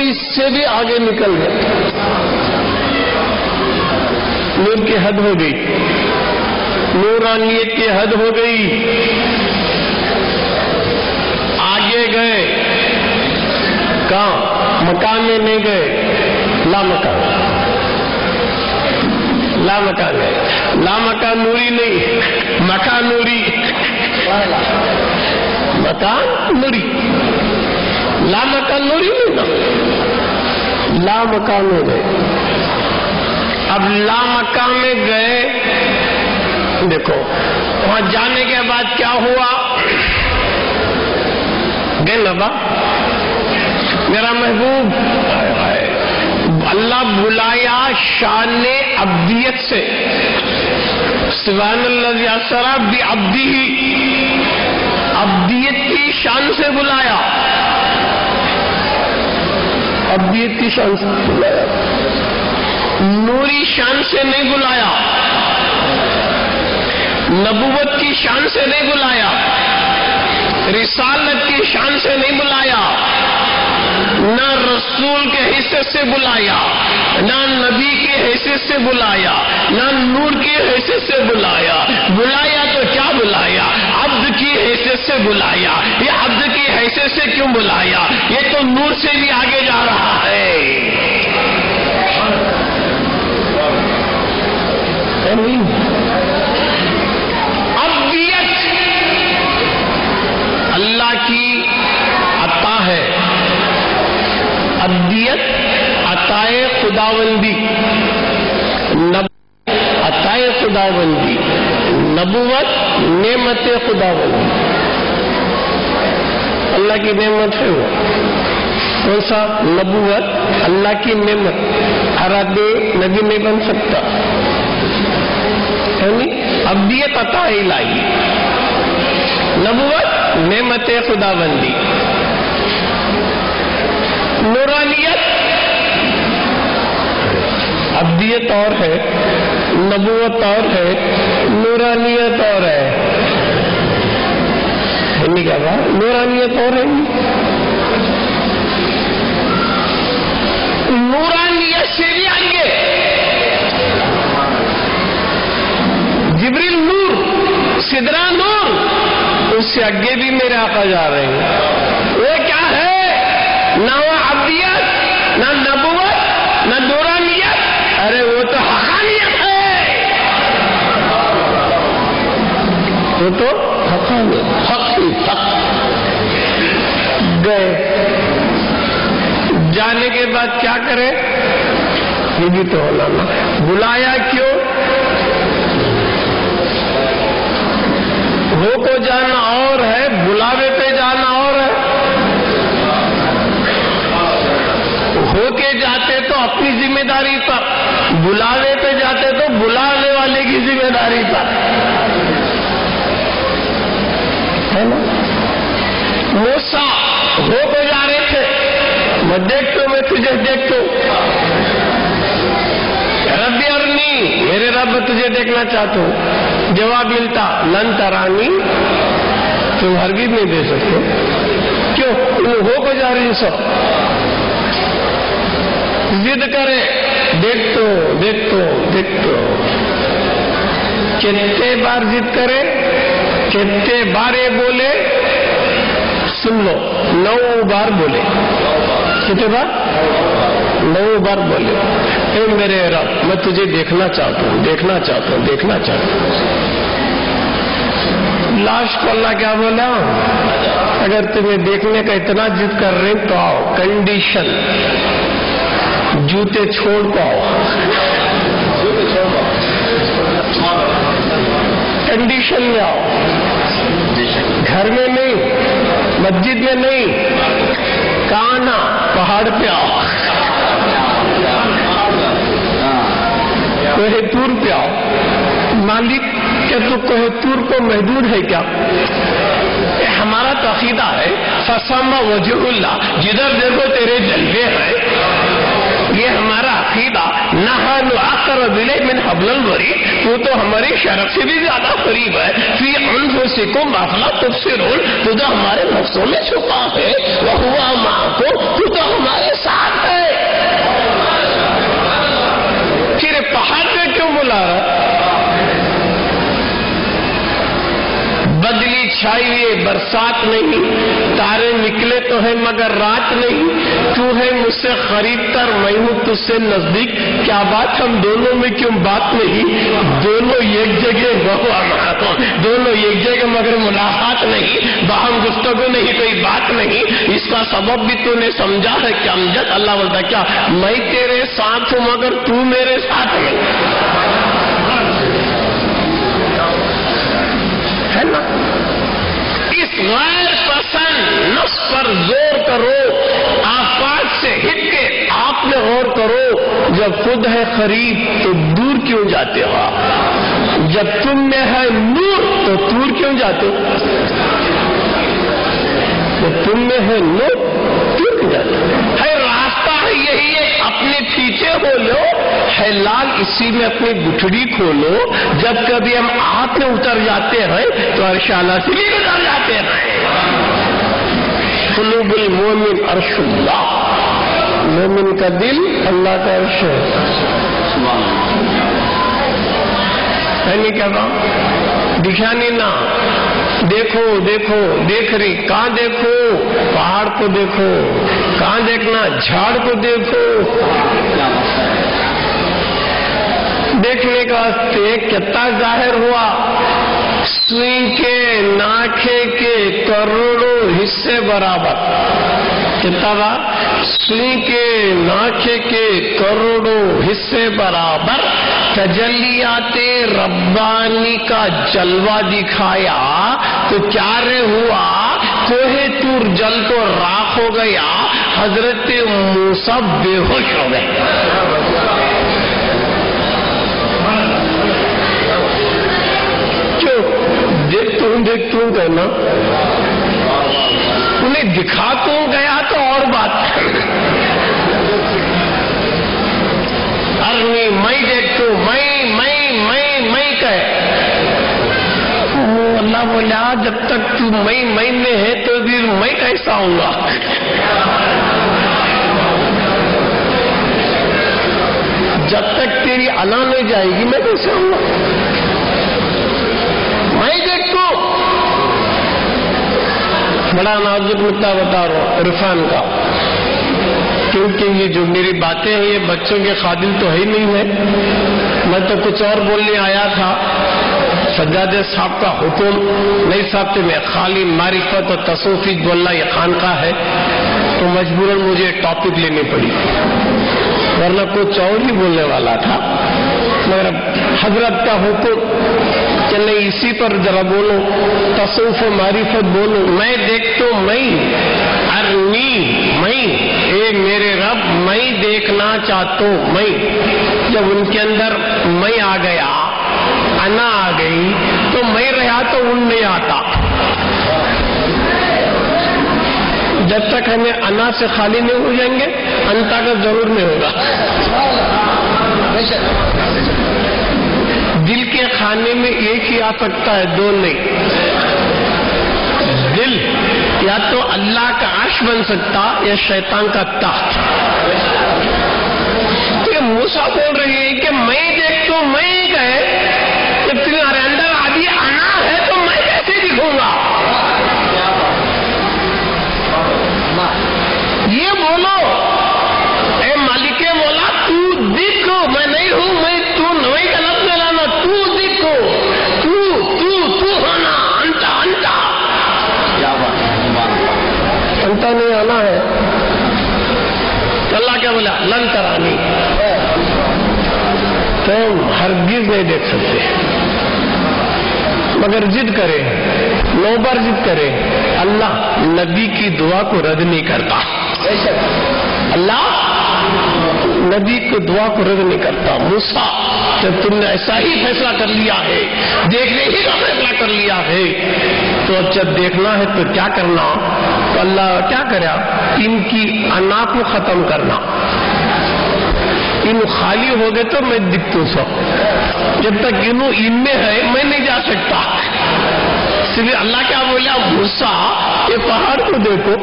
اس سے بھی آگے نکل گئے. نور کی حد ہو گئی, نورانیت کی حد ہو گئی. آگے گئے, کہاں؟ مکان میں نہیں گئے, لامکان. لامکان گئے. لامکان نوری نہیں, مکان نوری. مکان نوری, لامکان نوری نہیں نا, لامکان میں گئے. اب لامکان میں گئے, دیکھو وہاں جانے کے بعد کیا ہوا؟ گئے نبا میرا محبوب, اللہ بلایا شان عبدیت سے. سبحان الذی اسری بعبدہ, عبدیت کی شان سے بلایا, عبدیت کی شان سے بلایا, نوری شان سے نہیں بلایا, نبوت کی شان سے نہیں بلایا, رسالت کی شان سے نہیں بلایا, نہ رسول کے حیثیت سے بلایا, نہ نبی کی حیثیت سے بلایا, نہ نور کی حیثیت سے بلایا. بلایا تو کیا بلایا؟ عبد کی حیثیت سے بلایا. یہ عبد کی حیثیت سے کیوں بلایا؟ یہ تو نور سے بھی آگے جا رہا ہے. عبدیت اللہ کی عطا ہے, عبدیت عطائے خداوندی, عطائے خداوندی, نبوت نعمت خداوندی. اللہ کی نعمت ہے وہ. کون سا؟ نبوت اللہ کی نعمت. ہر آدمی نبی نہیں بن سکتا. عبدیت عطا الہی, نبوت نعمت خداوندی. نورانیت عبدیت اور ہے, نبوت اور ہے, نورانیت اور ہے. کیا بات؟ نورانیت اور ہے. نورانیت سے بھی آئیے, جبریل نور, سدرا نور, اس سے آگے بھی میرے آقا جا رہے ہیں. وہ کیا ہے؟ نہ وہ عبدیت, نہ نبوت, نہ نورانیت. ارے وہ تو حقانیت ہے, وہ تو حقانیت, حق ہی حق. گئے, جانے کے بعد کیا کرے؟ یہ بھی تو ہونا نا. بلایا کیوں؟ ہو کو جانا اور ہے, بلاوے پہ جانا اور ہے. ہو کے جاتے تو اپنی ذمہ داری پر, بلاوے پہ جاتے تو بلانے والے کی ذمہ داری پر, ہے نا. موسیٰ ہو کو جا رہے تھے, میں دیکھتا ہوں, میں تجھے دیکھتا ہوں. رب ارنی, میرے رب تجھے دیکھنا چاہتا ہوں. جواب ملتا لن ترانی, تم ہرگز نہیں دے سکتے. کیوں؟ ہو کو جا رہی سو. ضد کرے, دیکھتو دیکھتو دیکھتو. کتنے بار ضد کرے, کتنے بار یہ بولے, سن لو, 9 بار بولے. کتنے بار؟ 9 بار بولے. اے میرے رب, میں تجھے دیکھنا چاہتا ہوں, دیکھنا چاہتا ہوں, دیکھنا چاہتا ہوں. لاسٹ کو اللہ کیا بولا؟ اگر تمہیں دیکھنے کا اتنا ضد کر رہے تو آؤ, کنڈیشن, جوتے چھوڑ کو آؤ. کنڈیشن میں آؤ, گھر میں نہیں, مسجد میں نہیں, کہاں نا, پہاڑ پہ آؤ, کوہ طور پہ آؤ. مالک کیا تو کوہ طور کو محدود ہے کیا؟ ہمارا تو عقیدہ ہے فسما وجہ اللہ, جدھر دیکھو تیرے جلوے ہیں. یہ ہمارا عقیدہ. نحن اقرب الیہ من حبل الورید, وہ تو ہماری شرف سے بھی زیادہ قریب ہے. فی انفسکم افلا تبصرون, تو جو ہمارے نفسوں میں چھپا ہے. وہو معکم, تو ہمارے ساتھ چھائی ہوئی برسات نہیں، تارے نکلے تو ہے مگر رات نہیں، تو ہے مجھ سے قریب تر، میں ہوں تجھ سے نزدیک، کیا بات ہم دونوں میں کیوں بات نہیں؟ دونوں ایک جگہ دونوں ایک جگہ مگر ملاقات نہیں، باہم گفتگو نہیں، کوئی بات نہیں، اس کا سبب بھی تو نے سمجھا ہے کہ امجد اللہ بولتا کیا میں تیرے ساتھ ہوں مگر تو میرے ساتھ نہیں ہے نا؟ اس غیر پسند نفس پر زور کرو، آفات سے ہٹ کے آپ میں غور کرو، جب خود ہے قریب تو دور کیوں جاتے ہو؟ جب تم میں ہے نور تو دور کیوں جاتے ہو؟ جب تم میں ہے نور دور کیوں جاتے ہو؟ ہے راستہ ہے یہی ہے، اپنے پیچھے ہو لو، ہے لال اسی میں اپنی گٹھڑی کھولو، جب کبھی ہم آپ میں اتر جاتے ہیں تو عرش اعلیٰ سے بھی اتر جاتے ہیں۔ قلوب المومن عرش اللہ، مومن کا دل اللہ کا عرش ہے۔ میں نہیں کہتا دکھانے نہ، دیکھو دیکھو دیکھ رہی، کہاں دیکھو؟ پہاڑ کو دیکھو، کہاں دیکھنا؟ جھاڑ کو دیکھو۔ دیکھنے کا کتنا ظاہر ہوا؟ سوئی کے ناکھے کے کروڑوں حصے برابر، کتنا؟ سوئی کے ناکھے کے کروڑوں حصے برابر تجلیات ربانی کا جلوہ دکھایا تو کیا رے ہوا؟ کوہ طور جل تو راکھ ہو گیا، حضرت موسیٰ بے ہوش ہو گئے۔ دیکھ تو کہنا، انہیں دکھا تو گیا تو اور بات، ارنی میں دیکھوں، میں کہے اللہ بولا جب تک تو میں میں ہے تو پھر میں کیسا ہوں گا؟ جب تک تیری انا نہیں جائے گی میں کیسے ہوں گا؟ میں دیکھوں، بڑا نازک نکتہ بتا رہا ہوں عرفان کا، کیونکہ یہ جو میری باتیں ہیں یہ بچوں کے قابل تو ہے نہیں ہے، میں تو کچھ اور بولنے آیا تھا، سجادہ صاحب کا حکم نہیں صاحب میں خالی معرفت اور تصوفی بولنا یہ خانقاہ ہے، تو مجبوراً مجھے ٹاپک لینی پڑی، ورنہ کچھ اور ہی بولنے والا تھا، مگر حضرت کا حکم کہ نہیں اسی پر ذرا بولو، تصوف و معرفت بولو۔ میں دیکھتا ہوں، میں ارنی، میں اے میرے رب میں دیکھنا چاہتا ہوں، میں جب ان کے اندر میں آ گیا، انا آ گئی تو میں رہا تو ان نہیں آتا، جب تک ہمیں انا سے خالی نہیں ہو جائیں گے انتا کا ضرور نہیں ہوگا۔ دل کے کھانے میں ایک ہی آ سکتا ہے، دو نہیں۔ دل یا تو اللہ کا عرش بن سکتا یا شیطان کا تخت۔ تو یہ موسیٰ بول رہی ہے کہ میں دیکھتا ہوں، میں گئے جب تمہارے اندر ابھی انا ہے تو میں کیسے دکھوں گا؟ یہ بولو اے مالک مولا تو دکھ، میں نہیں ہوں، میں تو نہیں غلط میں لانا، تو دکھو، تو ہونا، انتا نہیں آنا ہے۔ اللہ کیا بولا؟ لن ترانی، تم ہرگز نہیں دیکھ سکتے، مگر ضد کرے، 9 بار ضد کرے، اللہ نبی کی دعا کو رد نہیں کرتا۔ اللہ نبی کی دعا کو رد نہیں کرتا۔ موسیٰ جب تم نے ایسا ہی فیصلہ کر لیا ہے، دیکھنے ہی کا فیصلہ کر لیا ہے، تو جب دیکھنا ہے تو کیا کرنا؟ تو اللہ کیا کرا؟ ان کی انا کو ختم کرنا، ان خالی ہو گئے تو میں دکھتوں سو، جب تک ان میں ہے میں نہیں جا سکتا۔ اس لیے اللہ کیا بولا؟ موسیٰ یہ پہاڑ کو دیکھو،